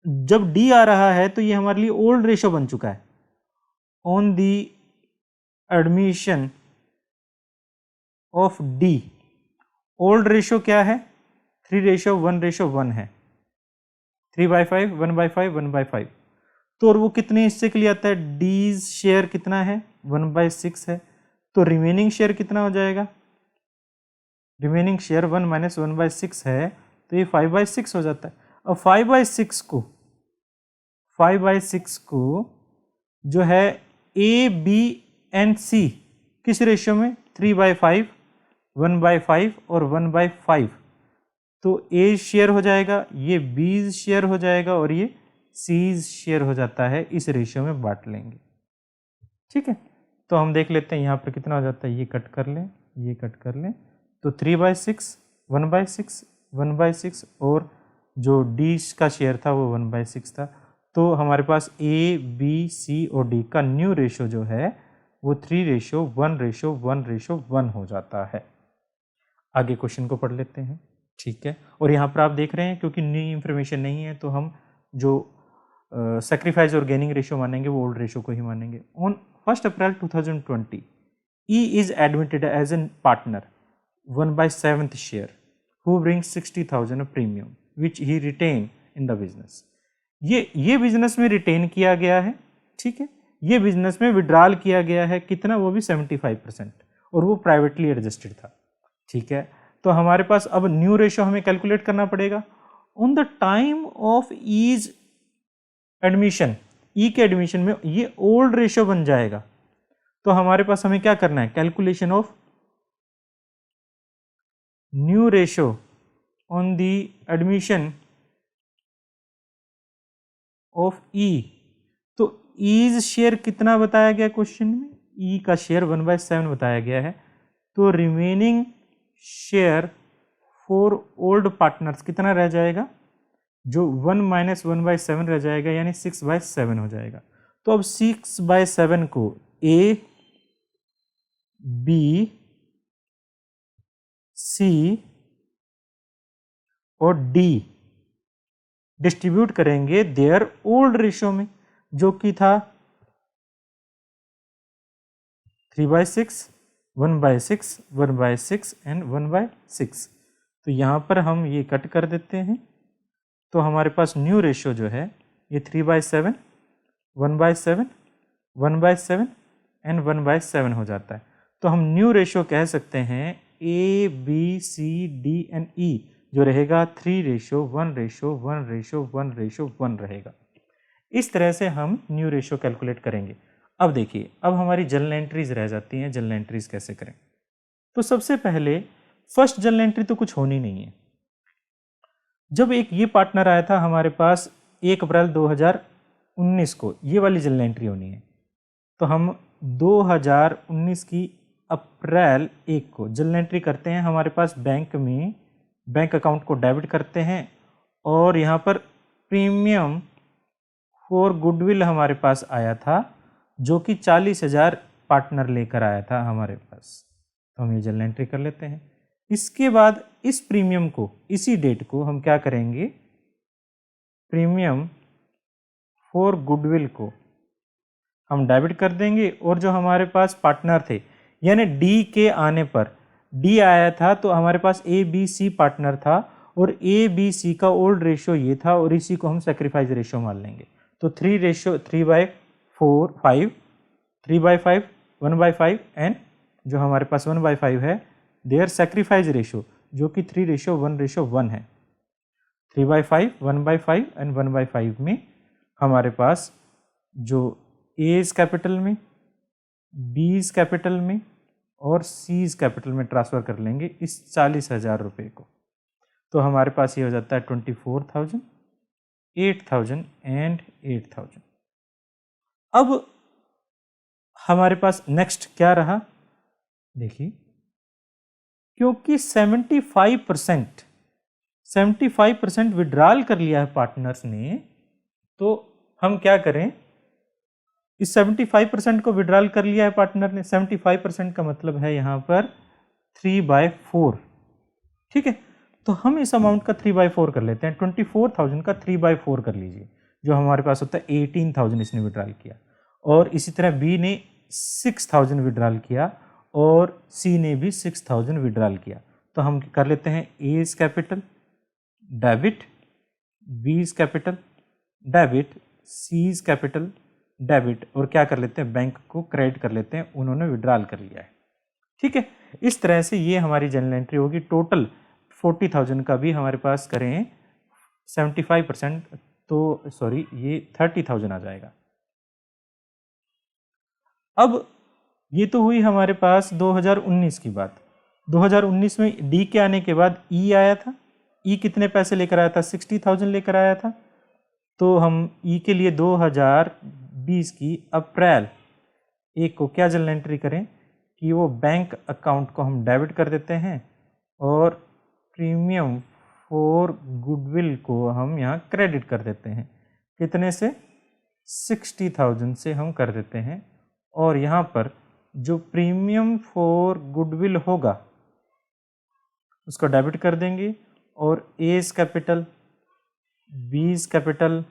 जब डी आ रहा है तो ये हमारे लिए ओल्ड रेशो बन चुका है। On the admission of D, old ratio क्या है, 3:1:1 है, 3/5 1/5 1/5, तो और वो कितने हिस्से के लिए आता है, डी शेयर कितना है 1/6 है, तो रिमेनिंग शेयर कितना हो जाएगा, रिमेनिंग शेयर 1 - 1/6 है, तो ये 5/6 हो जाता है। अब 5/6 को जो है ए बी एंड सी किस रेशियो में, 3/5 1/5 और 1/5, तो ए शेयर हो जाएगा, ये बी शेयर हो जाएगा और ये सी शेयर हो जाता है, इस रेशियो में बांट लेंगे, ठीक है। तो हम देख लेते हैं यहाँ पर कितना हो जाता है, ये कट कर लें, ये कट कर लें, तो 3/6 1/6 1/6 और जो डी का शेयर था वो 1/6 था, तो हमारे पास ए बी सी और डी का न्यू रेशो जो है वो 3:1:1 हो जाता है। आगे क्वेश्चन को पढ़ लेते हैं, ठीक है। और यहाँ पर आप देख रहे हैं क्योंकि न्यू इन्फॉर्मेशन नहीं है तो हम जो सेक्रीफाइस और गेनिंग रेशो मानेंगे वो ओल्ड रेशो को ही मानेंगे। On 1 April 2020 E is admitted as a partner 1/7 share who brings 60,000 of premium which he retain in the business। ये बिजनेस में रिटेन किया गया है, ठीक है। ये बिजनेस में विड्रॉल किया गया है, कितना, वो भी 75%, और वो प्राइवेटली एडजस्टेड था, ठीक है। तो हमारे पास अब न्यू रेशो हमें कैलकुलेट करना पड़ेगा on the time of E's admission, E के एडमिशन में ये ओल्ड रेशो बन जाएगा, तो हमारे पास हमें क्या करना है, calculation of new ratio on the admission of E. तो ईज शेयर कितना बताया गया क्वेश्चन में, ई का शेयर 1/7 बताया गया है, तो remaining share for old partners कितना रह जाएगा, जो 1 - 1/7 रह जाएगा, यानी 6/7 हो जाएगा। तो अब 6/7 को ए बी सी और डी डिस्ट्रीब्यूट करेंगे देयर ओल्ड रेशो में, जो कि था 3/6 1/6 1/6 एंड 1/6। तो यहाँ पर हम ये कट कर देते हैं, तो हमारे पास न्यू रेशो जो है ये 3/7 1/7 1/7 एंड 1/7 हो जाता है। तो हम न्यू रेशो कह सकते हैं A B C D and E जो रहेगा 3:1:1:1:1 रहेगा। इस तरह से हम न्यू रेशो कैलकुलेट करेंगे। अब देखिए, अब हमारी जर्नल एंट्रीज रह जाती हैं। जर्नल एंट्रीज कैसे करें, तो सबसे पहले फर्स्ट जर्नल एंट्री तो कुछ होनी नहीं है। जब एक ये पार्टनर आया था हमारे पास 1 अप्रैल 2019 को, ये वाली जर्नल एंट्री होनी है। तो हम 2019 की अप्रैल 1 को जर्नल एंट्री करते हैं। हमारे पास बैंक में बैंक अकाउंट को डेबिट करते हैं और यहाँ पर प्रीमियम फॉर गुडविल हमारे पास आया था, जो कि 40,000 पार्टनर लेकर आया था हमारे पास। तो हम ये जर्नल एंट्री कर लेते हैं। इसके बाद इस प्रीमियम को, इसी डेट को हम क्या करेंगे, प्रीमियम फॉर गुडविल को हम डेबिट कर देंगे, और जो हमारे पास पार्टनर थे, यानी डी के आने पर, डी आया था तो हमारे पास ए बी सी पार्टनर था, और ए बी सी का ओल्ड रेशियो ये था, और इसी को हम सेक्रीफाइस रेशियो मान लेंगे। तो 3/4, 3/5, 1/5 एंड जो हमारे पास 1/5 है, देयर सेक्रीफाइस रेशियो जो कि 3:1:1 है। 3/5, 1/5 एंड 1/5 में हमारे पास जो एज कैपिटल में, बीज कैपिटल में और सीज कैपिटल में ट्रांसफ़र कर लेंगे इस 40,000 रुपये को। तो हमारे पास ये हो जाता है 24,000, 8,000 एंड 8,000। अब हमारे पास नेक्स्ट क्या रहा, देखिए, क्योंकि 75% विड्रॉल कर लिया है पार्टनर्स ने, तो हम क्या करें, इस 75% को विड्रॉल कर लिया है पार्टनर ने। 75% का मतलब है यहाँ पर 3/4, ठीक है। तो हम इस अमाउंट का 3/4 कर लेते हैं। 24,000 का 3/4 कर लीजिए, जो हमारे पास होता है 18,000 इसने विड्रॉल किया। और इसी तरह बी ने 6,000 विड्रॉल किया और सी ने भी 6,000 विड्रॉल किया। तो हम कर लेते हैं A's capital debit, B's capital debit, C's capital debit, और क्या कर लेते हैं, बैंक को क्रेडिट कर लेते हैं, उन्होंने विड्रॉल कर लिया है, ठीक है। इस तरह से ये हमारी जर्नल एंट्री होगी। टोटल 40,000 का भी हमारे पास करें 75%, तो सॉरी ये 30,000 आ जाएगा। अब ये तो हुई हमारे पास 2019 की बात। 2019 में डी के आने के बाद ई आया था। ई कितने पैसे लेकर आया था, 60,000 लेकर आया था। तो हम ई के लिए 2020 की अप्रैल 1 को क्या जर्नल एंट्री करें कि वो बैंक अकाउंट को हम डेबिट कर देते हैं, और प्रीमियम फॉर गुडविल को हम यहाँ क्रेडिट कर देते हैं। कितने से, 60,000 से हम कर देते हैं। और यहाँ पर जो प्रीमियम फॉर गुडविल होगा उसको डेबिट कर देंगे, और A's capital, B's capital,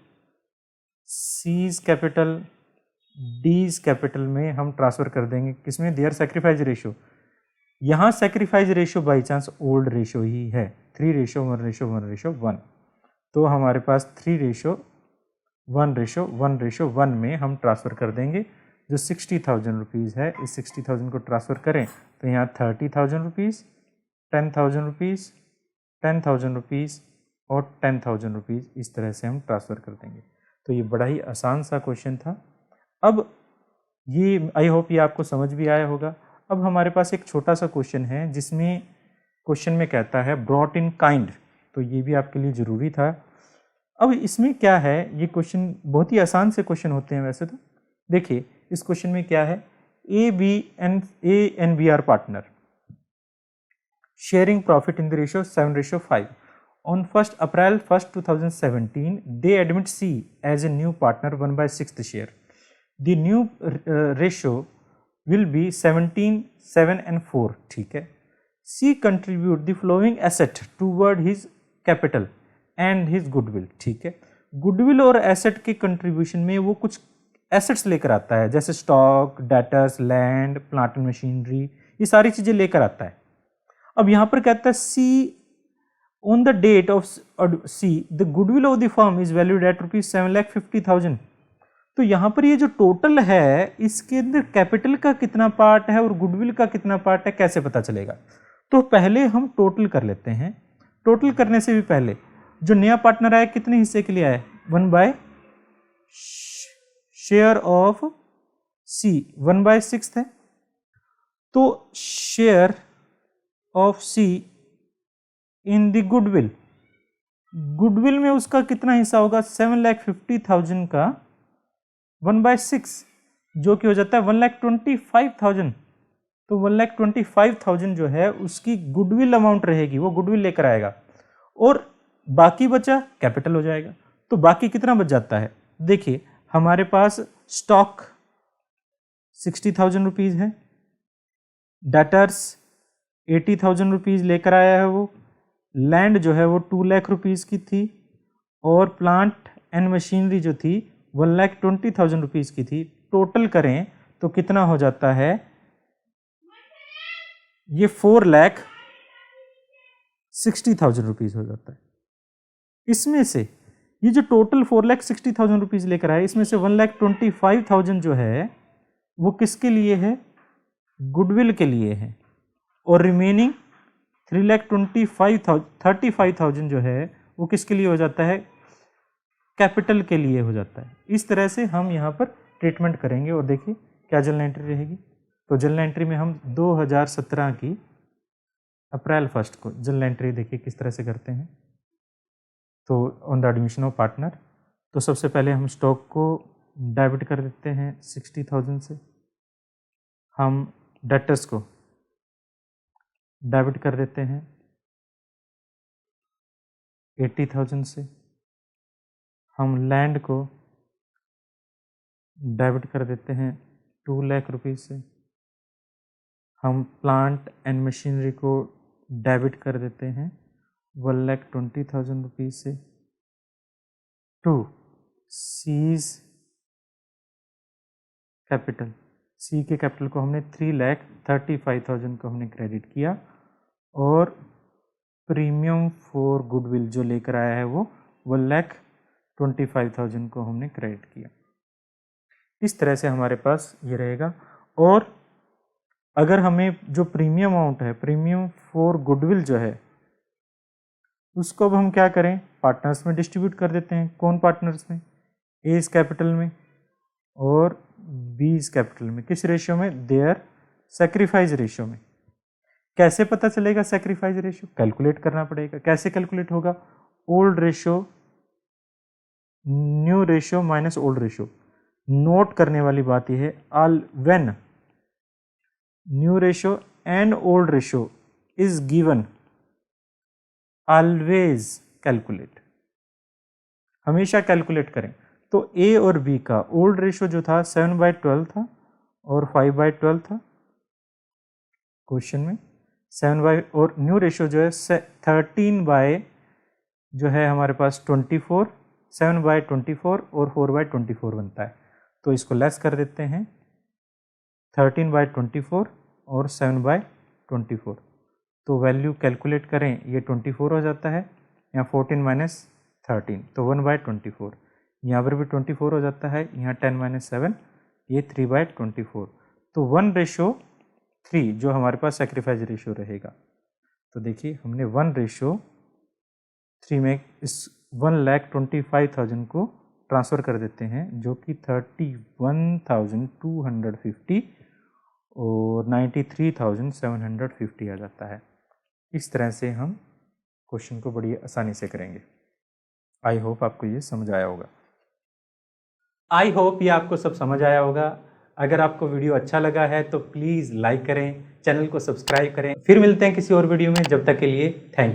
C's capital, D's capital में हम ट्रांसफ़र कर देंगे। किसमें, देयर सेक्रीफाइस रेशियो। यहाँ sacrifice ratio by chance old ratio ही है, 3:1:1:1। तो हमारे पास 3:1:1:1 में हम ट्रांसफ़र कर देंगे। जो 60,000 रुपीज़ है, इस 60,000 को ट्रांसफ़र करें तो यहाँ 30,000 रुपीज़, 10,000 रुपीज़, 10,000 रुपीज़ और 10,000 रुपीज़, इस तरह से हम ट्रांसफ़र कर देंगे। तो ये बड़ा ही आसान सा क्वेश्चन था। अब ये आई होप ये आपको समझ भी आया होगा। अब हमारे पास एक छोटा सा क्वेश्चन है, जिसमें क्वेश्चन में कहता है ब्रॉट इन काइंड, तो ये भी आपके लिए ज़रूरी था। अब इसमें क्या है, ये क्वेश्चन बहुत ही आसान से क्वेश्चन होते हैं वैसे तो। देखिए इस क्वेश्चन में क्या है, A and B are partner sharing profit in the ratio 7:5. On 1st April 1st 2017, they admit C as a new partner 1/6 share. The new ratio will be 17, 7 and 4. ठीक है। C contribute the following asset toward his capital and his goodwill. ठीक है। Goodwill और asset के contribution में वो कुछ assets लेकर आता है, जैसे stock, debtors, land, plant and machinery, ये सारी चीज़ें लेकर आता है। अब यहाँ पर कहता है C on the date of C the goodwill of the firm is valued at ₹7,50,000। तो यहाँ पर ये जो टोटल है, इसके अंदर कैपिटल का कितना पार्ट है और गुडविल का कितना पार्ट है, कैसे पता चलेगा। तो पहले हम टोटल कर लेते हैं। टोटल करने से भी पहले जो नया पार्टनर आया कितने हिस्से के लिए आया, 1/, शेयर ऑफ सी 1/6 है। तो share of C in the goodwill, goodwill में उसका कितना हिस्सा होगा, 7,50,000 का 1/6, जो कि हो जाता है 1,25,000। तो 1,25,000 जो है उसकी गुडविल अमाउंट रहेगी, वो गुडविल लेकर आएगा, और बाकी बचा कैपिटल हो जाएगा। तो बाकी कितना बच जाता है? देखिए हमारे पास स्टॉक 60,000 रुपीज़ है, डेटर्स 80,000 रुपीज़ लेकर आया है वो, लैंड जो है वो 2 लाख रुपीज़ की थी, और प्लांट एंड मशीनरी जो थी 1,20,000 रुपीज़ की थी। टोटल करें तो कितना हो जाता है? ये 4,60,000 रुपीज़ हो जाता है। इसमें से ये जो टोटल 4,60,000 रुपीज़ लेकर आए, इसमें से 1,25,000 जो है वो किसके लिए है? गुडविल के लिए है, और रिमेनिंग 35,000 जो है वो किसके लिए हो जाता है? कैपिटल के लिए हो जाता है। इस तरह से हम यहाँ पर ट्रीटमेंट करेंगे। और देखिए क्या जनरल एंट्री रहेगी। तो जनरल एंट्री में हम 2017 की अप्रैल 1 को जनरल एंट्री देखिए किस तरह से करते हैं। तो on the admission of partner, तो सबसे पहले हम स्टॉक को डेबिट कर देते हैं 60,000 से, हम डेटर्स को डेबिट कर देते हैं 80,000 से, हम लैंड को डेबिट कर देते हैं 2 लाख रुपीज़ से, हम प्लांट एंड मशीनरी को डेबिट कर देते हैं 1,20,000 रुपीज़ से, टू सीज कैपिटल, सी के कैपिटल को हमने 3,35,000 को हमने क्रेडिट किया, और प्रीमियम फॉर गुडविल जो लेकर आया है वो 1,25,000 को हमने क्रेडिट किया। इस तरह से हमारे पास ये रहेगा। और अगर हमें जो प्रीमियम अमाउंट है, प्रीमियम फॉर गुडविल जो है, उसको अब हम क्या करें? पार्टनर्स में डिस्ट्रीब्यूट कर देते हैं। कौन पार्टनर्स में? ए इस कैपिटल में और बी इस कैपिटल में। किस रेशियो में? देयर सैक्रिफाइस रेशियो में। कैसे पता चलेगा सैक्रिफाइस रेशियो? कैलकुलेट करना पड़ेगा। कैसे कैलकुलेट होगा? Old ratio new ratio minus old ratio. Note करने वाली बात यह है, when new ratio and old ratio is given, always calculate, हमेशा कैलकुलेट करें। तो ए और बी का ओल्ड रेशियो जो था 7/12 था और 5/12 था क्वेश्चन में, 7 और न्यू रेशियो जो है 13 जो है हमारे पास 24, 7/24 और 4/24 बनता है। तो इसको लेस कर देते हैं 13/24 और 7/24। तो वैल्यू कैलकुलेट करें, ये 24 हो जाता है, यहाँ 14 माइनस 13 तो 1/24, यहाँ पर भी 24 हो जाता है, यहाँ 10 माइनस 7 ये 3/24। तो 1:3 जो हमारे पास सैक्रिफाइस रेशियो रहेगा। तो देखिए हमने 1:3 में इस 1,25,000 को ट्रांसफ़र कर देते हैं, जो कि 31,250 और 93,750 आ जाता है। इस तरह से हम क्वेश्चन को बड़ी आसानी से करेंगे। आई होप आपको ये समझ आया होगा। आई होप ये आपको सब समझ आया होगा। अगर आपको वीडियो अच्छा लगा है तो प्लीज़ लाइक करें, चैनल को सब्सक्राइब करें। फिर मिलते हैं किसी और वीडियो में, जब तक के लिए थैंक यू।